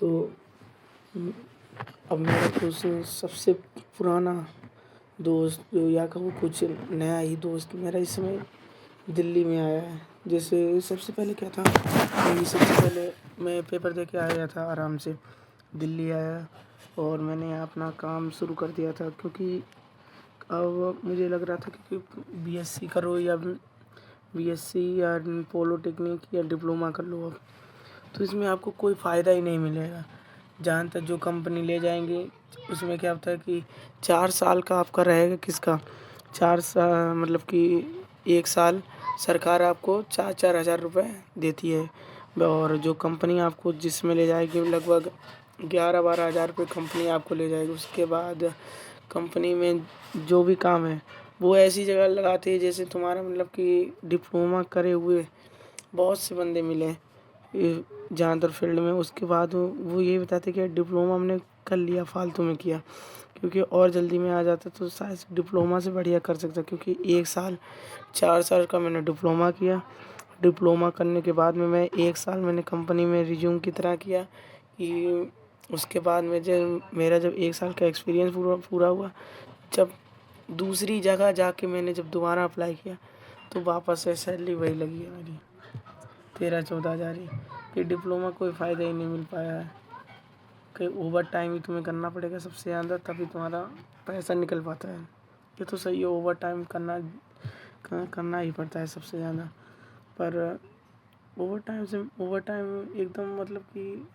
तो उम, अब मेरा कुछ सबसे पुराना दोस्त जो या कहो कुछ नया ही दोस्त मेरा इस समय दिल्ली में आया है। जैसे सबसे पहले क्या था कि सबसे पहले मैं पेपर दे के आ गया था आराम से, दिल्ली आया और मैंने यहाँ अपना काम शुरू कर दिया था क्योंकि अब मुझे लग रहा था कि बीएससी करो या बीएससी या पॉलिटेक्निक या डिप्लोमा कर लो अब, तो इसमें आपको कोई फ़ायदा ही नहीं मिलेगा। जहाँ तक जो कंपनी ले जाएँगे उसमें क्या होता है कि 4 साल का आपका रहेगा किसका 4 मतलब कि 1 साल सरकार आपको 4-4 हज़ार रुपए देती है और जो कंपनी आपको जिसमें ले जाएगी लगभग 11-12 हज़ार रुपए कंपनी आपको ले जाएगी। उसके बाद कंपनी में जो भी काम है वो ऐसी जगह लगाती है जैसे तुम्हारा मतलब कि डिप्लोमा करे हुए बहुत से बंदे मिले ये ज़्यादातर फील्ड में। उसके बाद वो ये बताते कि डिप्लोमा हमने कर लिया फालतू में किया, क्योंकि और जल्दी में आ जाता तो शायद डिप्लोमा से बढ़िया कर सकता, क्योंकि 1 साल 4 साल का मैंने डिप्लोमा किया। डिप्लोमा करने के बाद में मैं 1 साल मैंने कंपनी में रिज्यूम की तरह किया कि उसके बाद में जब मेरा जब 1 साल का एक्सपीरियंस पूरा हुआ, जब दूसरी जगह जाके मैंने जब दोबारा अप्लाई किया तो वापस से सैलरी वही लगी है मेरी 13-14 हज़ार ही। ये डिप्लोमा कोई फ़ायदा ही नहीं मिल पाया है। कहीं ओवर टाइम ही तुम्हें करना पड़ेगा सबसे ज़्यादा, तभी तुम्हारा पैसा निकल पाता है। ये तो सही है, ओवर टाइम करना ही पड़ता है सबसे ज़्यादा, पर ओवर टाइम एकदम मतलब कि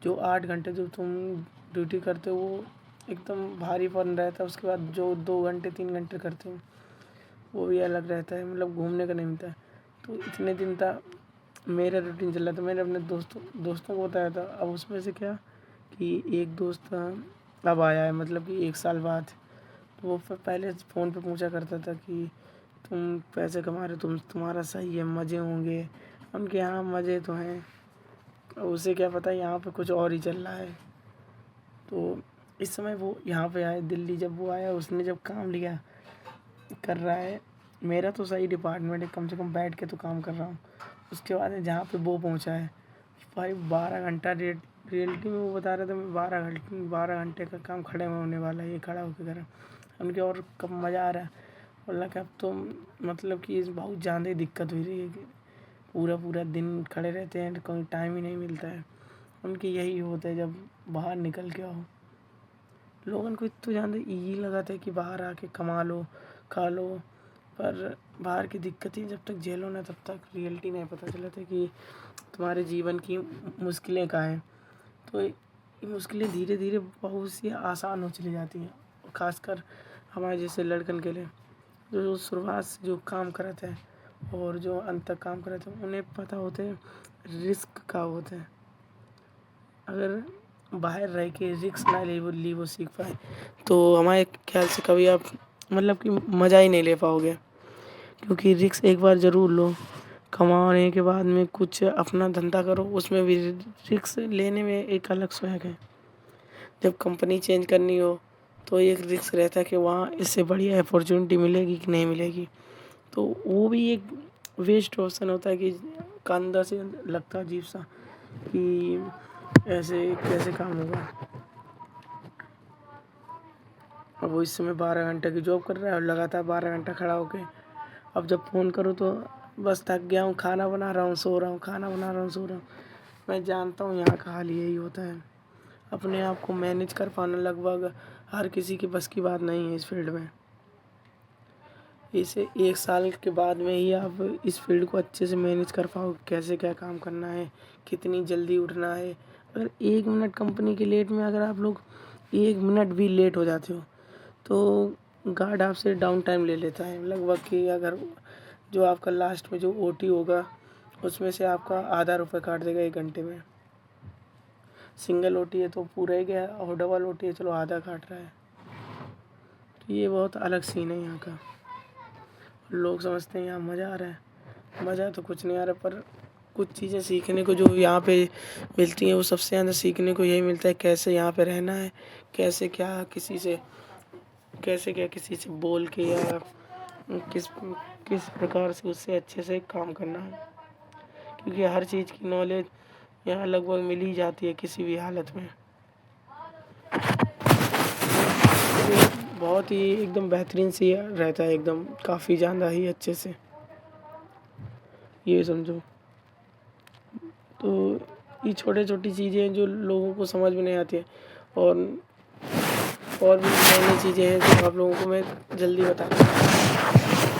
जो 8 घंटे जो तुम ड्यूटी करते हो वो एकदम भारीपन रहता है। उसके बाद जो 2 घंटे 3 घंटे करते हो वो भी अलग रहता है, मतलब घूमने का नहीं मिलता है। तो इतने दिन था मेरा रूटीन चल रहा था, मैंने अपने दोस्तों को बताया था। अब उसमें से क्या कि एक दोस्त अब आया है, मतलब कि 1 साल बाद। तो वो पहले फ़ोन पे पूछा करता था कि तुम पैसे कमा रहे हो, तुम्हारा सही है, मज़े होंगे। उनके यहाँ मज़े तो हैं, अब उसे क्या पता यहाँ पे कुछ और ही चल रहा है। तो इस समय वो यहाँ पे आया दिल्ली, जब वो आया उसने जब काम लिया कर रहा है, मेरा तो सही डिपार्टमेंट है, कम से कम बैठ के तो काम कर रहा हूँ। उसके बाद जहाँ पे वो पहुँचा है भाई 12 घंटा रियलिटी में वो बता रहा था मैं 12 घंटे का काम खड़े में होने वाला है, ये खड़ा होकर करा उनके। और कब मज़ा आ रहा है, बोला कि अब तो मतलब कि बहुत ज़्यादा ही दिक्कत हुई रही है कि पूरा पूरा दिन खड़े रहते हैं, कोई टाइम ही नहीं मिलता है। उनकी यही होता है जब बाहर निकल के आओ। लोगों को इतना ज़्यादा ईज़ी लगाता है कि बाहर आके कमा लो खा लो, पर बाहर की दिक्कतें जब तक झेलो ना तब तक रियलिटी नहीं पता चलता कि तुम्हारे जीवन की मुश्किलें क्या हैं। तो ये मुश्किलें धीरे धीरे बहुत सी आसान हो चली जाती हैं, खासकर हमारे जैसे लड़कन के लिए जो शुरुआत से जो काम करते हैं और जो अंत तक काम करते हैं उन्हें पता होते हैं रिस्क का होता है। अगर बाहर रह के रिस्क ना ली वो सीख पाए तो हमारे ख्याल से कभी आप मतलब कि मज़ा ही नहीं ले पाओगे, क्योंकि रिस्क एक बार ज़रूर लो। कमाने के बाद में कुछ अपना धंधा करो, उसमें भी रिस्क लेने में एक अलग स्वैग है। जब कंपनी चेंज करनी हो तो एक रिस्क रहता है कि वहाँ इससे बढ़िया अपॉर्चुनिटी मिलेगी कि नहीं मिलेगी, तो वो भी एक वेस्ट ऑप्शन होता है कि अंदर से लगता है अजीब सा कि ऐसे कैसे काम होगा। अब वो इस समय 12 घंटे की जॉब कर रहा है और लगातार 12 घंटा खड़ा होके अब जब फ़ोन करो तो बस थक गया हूँ, खाना बना रहा हूँ, सो रहा हूँ, खाना बना रहा हूँ, सो रहा हूँ। मैं जानता हूँ यहाँ का हाल यही होता है। अपने आप को मैनेज कर पाना लगभग हर किसी की बस की बात नहीं है इस फील्ड में। इसे 1 साल के बाद में ही आप इस फील्ड को अच्छे से मैनेज कर पाओ, कैसे क्या काम करना है, कितनी जल्दी उठना है। अगर 1 मिनट कंपनी के लेट में अगर आप लोग 1 मिनट भी लेट हो जाते हो तो गार्ड आपसे डाउन टाइम ले लेता है, लगभग कि अगर जो आपका लास्ट में जो ओटी होगा उसमें से आपका आधा रुपये काट देगा 1 घंटे में। सिंगल ओटी है तो पूरा ही गया और डबल ओटी है चलो आधा काट रहा है। तो ये बहुत अलग सीन है यहाँ का। लोग समझते हैं यहाँ मज़ा आ रहा है, मज़ा तो कुछ नहीं आ रहा, पर कुछ चीज़ें सीखने को जो यहाँ पे मिलती हैं वो सबसे ज़्यादा सीखने को यही मिलता है कैसे यहाँ पे रहना है, कैसे क्या किसी से बोल के या किस किस प्रकार से उससे अच्छे से काम करना है। क्योंकि हर चीज़ की नॉलेज यहाँ लगभग मिल ही जाती है किसी भी हालत में। ये बहुत ही एकदम बेहतरीन सी रहता है, एकदम काफ़ी ज़्यादा ही अच्छे से, ये समझो। तो ये छोटी-छोटी चीज़ें हैं जो लोगों को समझ में नहीं आती हैं, और भी नई-नई चीज़ें हैं जो आप लोगों को मैं जल्दी बताता हूँ।